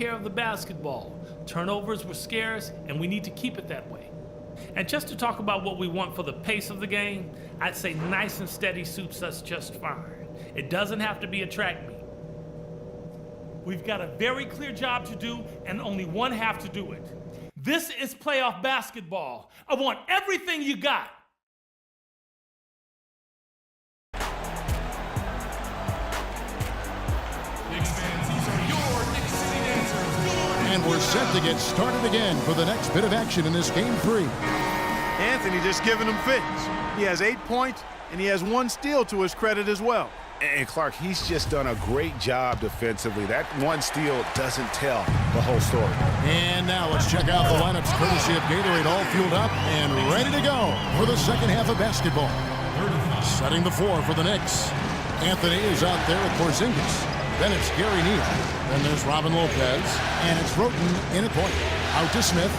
care of the basketball. Turnovers were scarce, and we need to keep it that way. And just to talk about what we want for the pace of the game, I'd say nice and steady suits us just fine. It doesn't have to be a track meet. We've got a very clear job to do, and only one half to do it. This is playoff basketball. I want everything you got. And we're set to get started again for the next bit of action in this game 3. Anthony just giving him fits. He has 8 points, and he has 1 steal to his credit as well. And Clark, he's just done a great job defensively. That 1 steal doesn't tell the whole story. And now let's check out the lineups courtesy of Gatorade, all fueled up and ready to go for the second half of basketball. Setting the floor for the Knicks. Anthony is out there with Porzingis. Then it's Gary Neal. Then there's Robin Lopez. And it's Roten in a point. Out to Smith.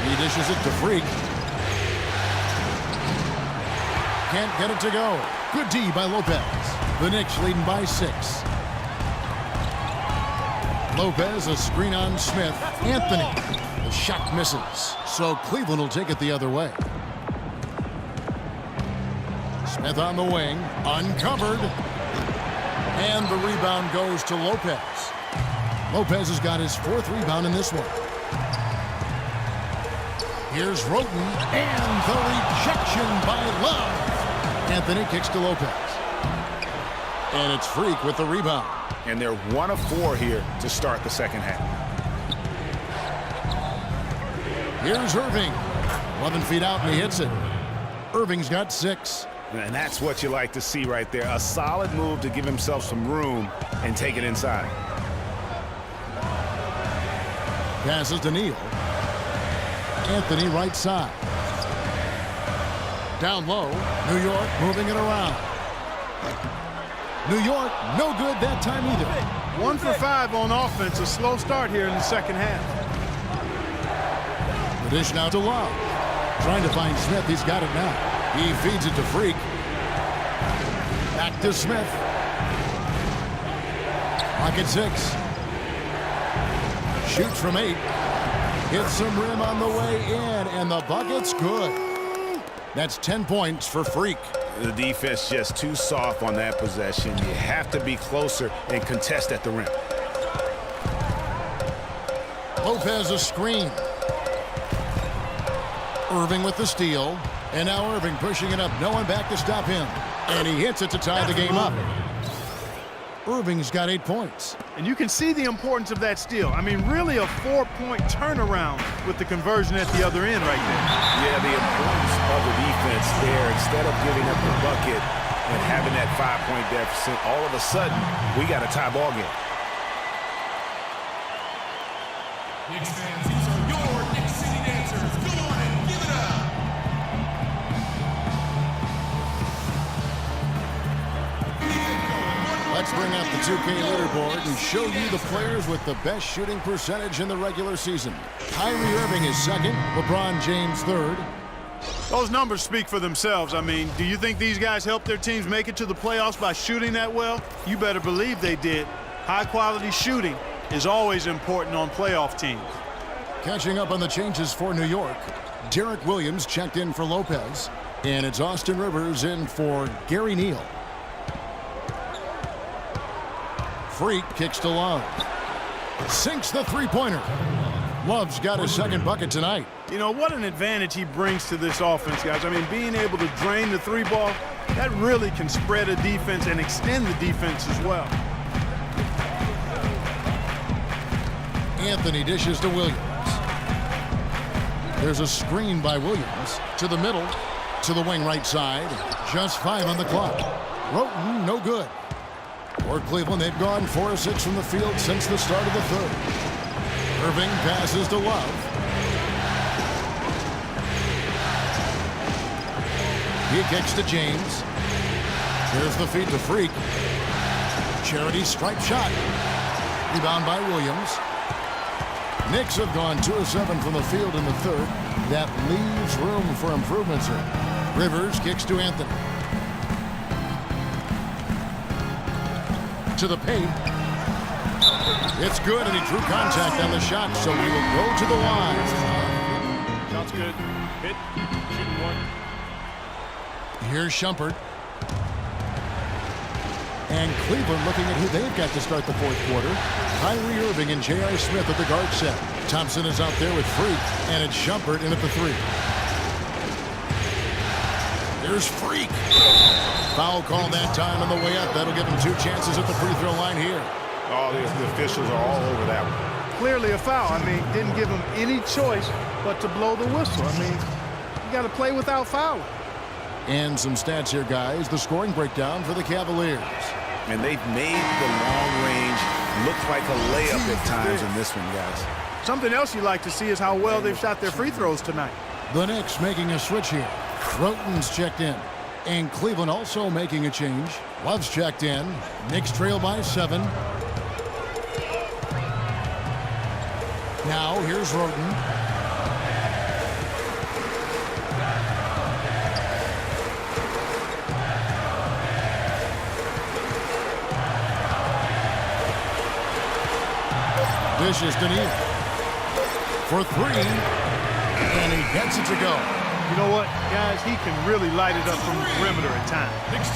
He dishes it to Freak. Can't get it to go. Good D by Lopez. The Knicks leading by 6. Lopez, a screen on Smith. Anthony. The shot misses. So Cleveland will take it the other way. Smith on the wing. Uncovered. And the rebound goes to Lopez. Lopez has got his 4th rebound in this one. Here's Roten. And the rejection by Love. Anthony kicks to Lopez. And it's Freak with the rebound. And they're 1 of 4 here to start the second half. Here's Irving. 11 feet out and he hits it. Irving's got 6. And that's what you like to see right there. A solid move to give himself some room and take it inside. Passes to Neal. Anthony right side. Down low. New York moving it around. New York, no good that time either. 1 for 5 on offense. A slow start here in the second half. The dish now to Love. Trying to find Smith. He's got it now. He feeds it to Freak. Back to Smith. Pocket 6. Shoots from 8. Hits some rim on the way in, and the bucket's good. That's 10 points for Freak. The defense just too soft on that possession. You have to be closer and contest at the rim. Lopez a screen. Irving with the steal. And now Irving pushing it up. No one back to stop him. And he hits it to tie the game up. Irving's got 8 points. And you can see the importance of that steal. I mean, really a 4-point turnaround with the conversion at the other end right there. Yeah, the importance of the defense there. Instead of giving up the bucket and having that 5-point deficit, all of a sudden, we got a tie ball game. Knicks fans, these are your Knicks City dancers. Go on and give it up. Let's bring out the 2K leaderboard and show you the players with the best shooting percentage in the regular season. Kyrie Irving is 2nd, LeBron James 3rd. Those numbers speak for themselves. I mean, do you think these guys helped their teams make it to the playoffs by shooting that well? You better believe they did. High-quality shooting is always important on playoff teams. Catching up on the changes for New York, Derek Williams checked in for Lopez, and it's Austin Rivers in for Gary Neal. Freak kicks to Love. Sinks the three-pointer. Love's got his 2nd bucket tonight. You know, what an advantage he brings to this offense, guys. I mean, being able to drain the 3-ball, that really can spread a defense and extend the defense as well. Anthony dishes to Williams. There's a screen by Williams. To the middle. To the wing right side. Just 5 on the clock. Roten, no good. For Cleveland, they've gone 4 of 6 from the field since the start of the 3rd. Irving passes to Love. He kicks to James. Here's the feed to Freak. Charity stripe shot. Rebound by Williams. Knicks have gone 2 of 7 from the field in the 3rd. That leaves room for improvements here. Rivers kicks to Anthony. To the paint. It's good, and he drew contact on the shot, so we will go to the line. Shot's good. Hit. Shooting one. Here's Shumpert. And Cleveland looking at who they've got to start the fourth quarter. Kyrie Irving and J.R. Smith at the guard set. Thompson is out there with Freak, and it's Shumpert in at the 3. There's Freak. Foul call that time on the way up. That'll give him 2 chances at the free throw line here. Oh, the officials are all over that one. Clearly a foul. I mean, didn't give him any choice but to blow the whistle. I mean, you got to play without fouling. And some stats here, guys. The scoring breakdown for the Cavaliers. And they've made the long range look like a layup at times in this one, guys. Something else you like to see is how well they've shot their free throws tonight. The Knicks making a switch here. Roten's checked in. And Cleveland also making a change. Love's checked in. Knicks trail by 7. Now here's Roten. Dishes to Neal for 3, and he gets it to go. You know what, guys? He can really light it up from the perimeter at times.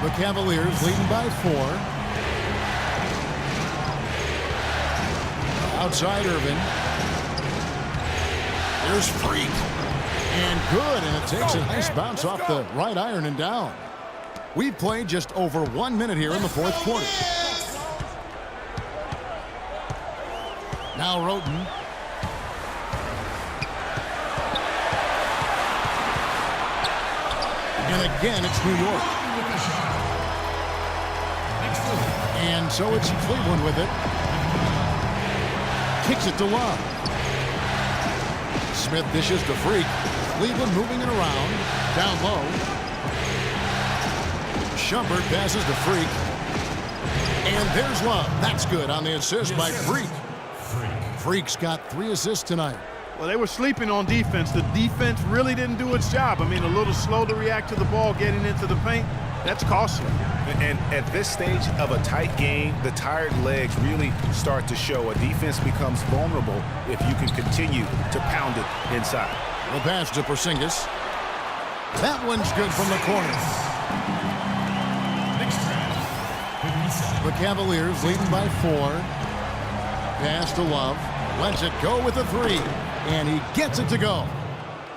The Cavaliers leading by 4. Outside Irving. There's Freak. And good, and it takes a nice bounce off the right iron and down. We've played just over 1 minute here in the fourth quarter. Now Roten. And again, it's New York. And so it's Cleveland with it. Kicks it to Love. Smith dishes to Freak. Cleveland moving it around. Down low. Shumpert passes to Freak. And there's Love. That's good on the assist by Freak. Freak's got 3 assists tonight. Well, they were sleeping on defense. The defense really didn't do its job. I mean, a little slow to react to the ball getting into the paint. That's costly. And at this stage of a tight game, the tired legs really start to show. A defense becomes vulnerable if you can continue to pound it inside. The pass to Porzingis. That one's good from the corner. The Cavaliers leading by 4. Pass to Love. Lets it go with a 3. And he gets it to go.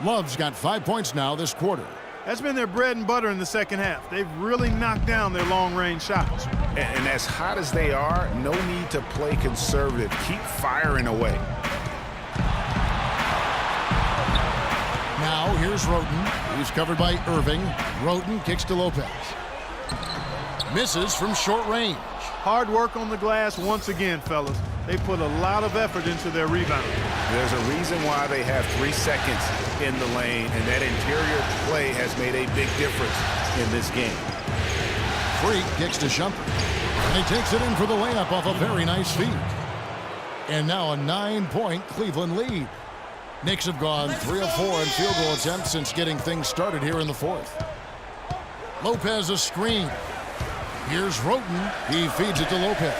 Love's got 5 points now this quarter. That's been their bread and butter in the second half. They've really knocked down their long-range shots. And as hot as they are, no need to play conservative. Keep firing away. Now here's Roten. He's covered by Irving. Roten kicks to Lopez. Misses from short range. Hard work on the glass once again, fellas. They put a lot of effort into their rebound. There's a reason why they have 3 seconds in the lane, and that interior play has made a big difference in this game. Freak kicks to Shumpert. And he takes it in for the layup off a very nice feed. And now a 9-point Cleveland lead. Knicks have gone 3 of 4 in field goal attempts since getting things started here in the fourth. Lopez a screen. Here's Roten. He feeds it to Lopez.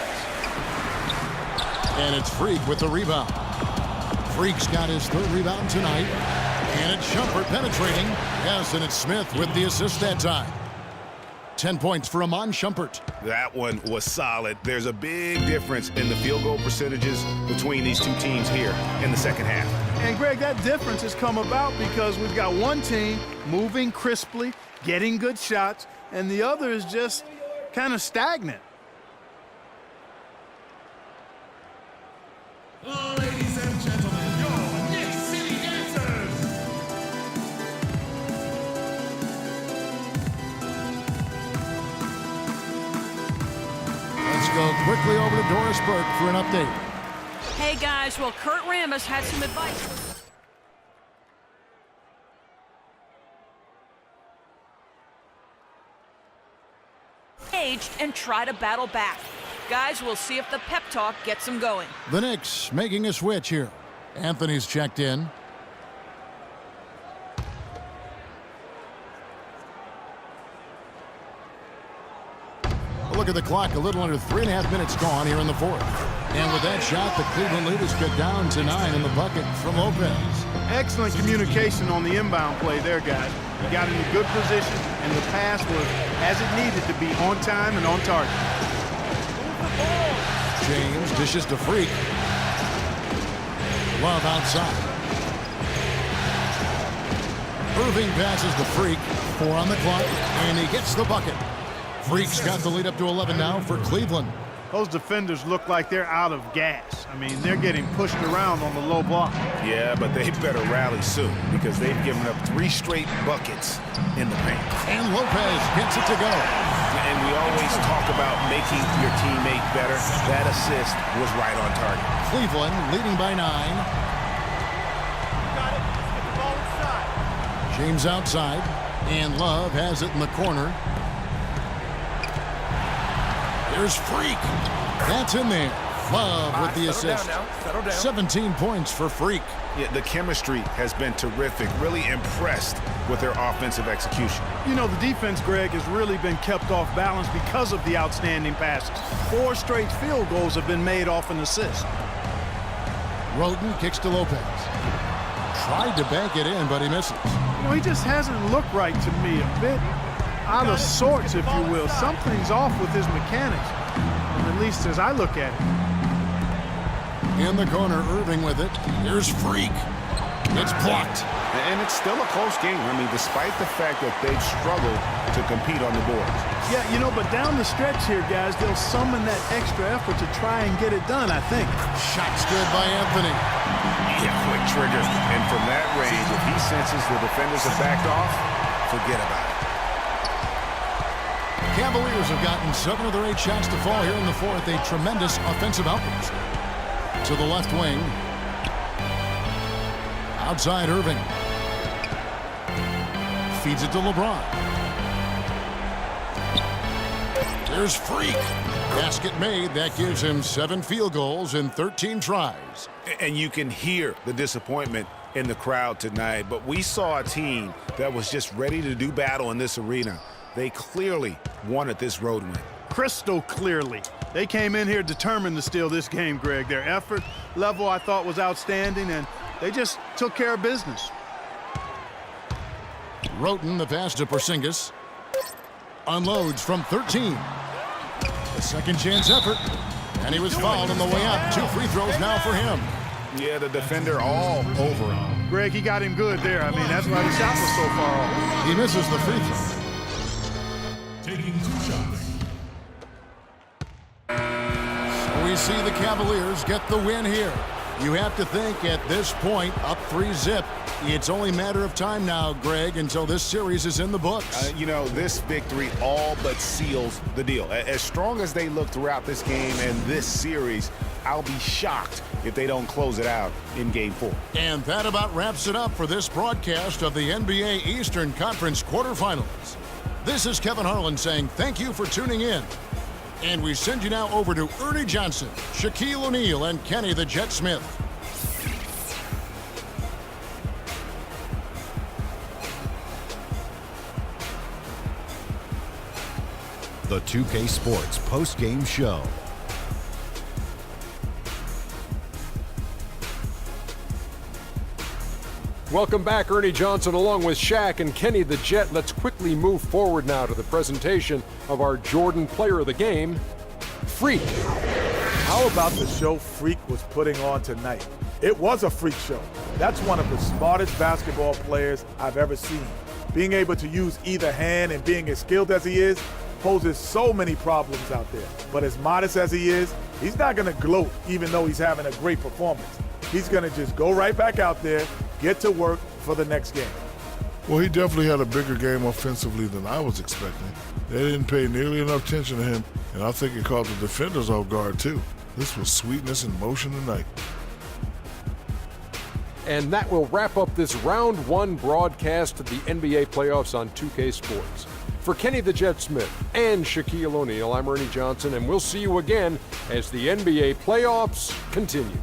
And it's Freak with the rebound. Freak's got his 3rd rebound tonight. And it's Shumpert penetrating. Yes, and it's Smith with the assist that time. 10 points for Iman Shumpert. That one was solid. There's a big difference in the field goal percentages between these 2 teams here in the second half. And, Greg, that difference has come about because we've got one team moving crisply, getting good shots, and the other is just kind of stagnant. Ladies and gentlemen, your Knicks City Dancers. Let's go quickly over to Doris Burke for an update. Hey guys, well, Kurt Rambis had some advice. And try to battle back. Guys, we'll see if the pep talk gets them going. The Knicks making a switch here. Anthony's checked in. look at the clock, a little under 3.5 minutes gone here in the fourth. And with that shot, the Cleveland leaders get down to 9 in the bucket from Lopez. Excellent communication on the inbound play there, guys. He got in a good position, and the pass was as it needed to be, on time and on target. James dishes to Freak. Love outside. Irving passes the Freak. 4 on the clock, and he gets the bucket. Freak's got the lead up to 11 now for Cleveland. Those defenders look like they're out of gas. I mean, they're getting pushed around on the low block. Yeah, but they better rally soon because they've given up 3 straight buckets in the paint. And Lopez gets it to go. And we always talk about making your teammate better. That assist was right on target. Cleveland leading by 9. James outside, and Love has it in the corner. There's Freak. That's in there. Love with the assist. Settle down. 17 points for Freak. Yeah, the chemistry has been terrific. Really impressed with their offensive execution. You know, the defense, Greg, has really been kept off balance because of the outstanding passes. 4 straight field goals have been made off an assist. Roden kicks to Lopez. Tried to bank it in, but he misses. You know, he just hasn't looked right to me. A bit out of sorts, if you will. Something's off with his mechanics, at least as I look at it. In the corner, Irving with it. Here's Freak. It's blocked. And it's still a close game. I mean, despite the fact that they've struggled to compete on the boards. Yeah, you know, but down the stretch here, guys, they'll summon that extra effort to try and get it done, I think. Shot's good by Anthony. Yeah, quick trigger. And from that range, if he senses the defenders have backed off, forget about it. Cavaliers have gotten 7 of their 8 shots to fall here in the fourth. A tremendous offensive outburst. To the left wing. Outside Irving. Feeds it to LeBron. There's Freak. Basket made. That gives him 7 field goals in 13 tries. And you can hear the disappointment in the crowd tonight. But we saw a team that was just ready to do battle in this arena. They clearly wanted this road win. Crystal clearly. They came in here determined to steal this game, Greg. Their effort level, I thought, was outstanding, and they just took care of business. Roten, the pass to Porzingis. Unloads from 13. A second chance effort. And he was fouled on the way up. 2 free throws now for him. Yeah, the defender all over him. Greg, he got him good there. I mean, that's why the shot was so far off. He misses the free throw. Taking 2 shots. So we see the Cavaliers get the win here. You have to think at this point, up 3-zip. It's only a matter of time now, Greg, until this series is in the books. You know, this victory all but seals the deal. As strong as they look throughout this game and this series, I'll be shocked if they don't close it out in Game 4. And that about wraps it up for this broadcast of the NBA Eastern Conference quarterfinals. This is Kevin Harlan saying thank you for tuning in. And we send you now over to Ernie Johnson, Shaquille O'Neal, and Kenny the Jet Smith. The 2K Sports post-game show. Welcome back, Ernie Johnson along with Shaq and Kenny the Jet. Let's quickly move forward now to the presentation of our Jordan Player of the Game, Freak. How about the show Freak was putting on tonight? It was a freak show. That's one of the smartest basketball players I've ever seen. Being able to use either hand and being as skilled as he is poses so many problems out there. But as modest as he is, he's not going to gloat even though he's having a great performance. He's going to just go right back out there, get to work for the next game. Well, he definitely had a bigger game offensively than I was expecting. They didn't pay nearly enough attention to him, and I think it caught the defenders off guard too. This was sweetness in motion tonight. And that will wrap up this round 1 broadcast of the NBA playoffs on 2K Sports. For Kenny the Jet Smith and Shaquille O'Neal, I'm Ernie Johnson, and we'll see you again as the NBA playoffs continue.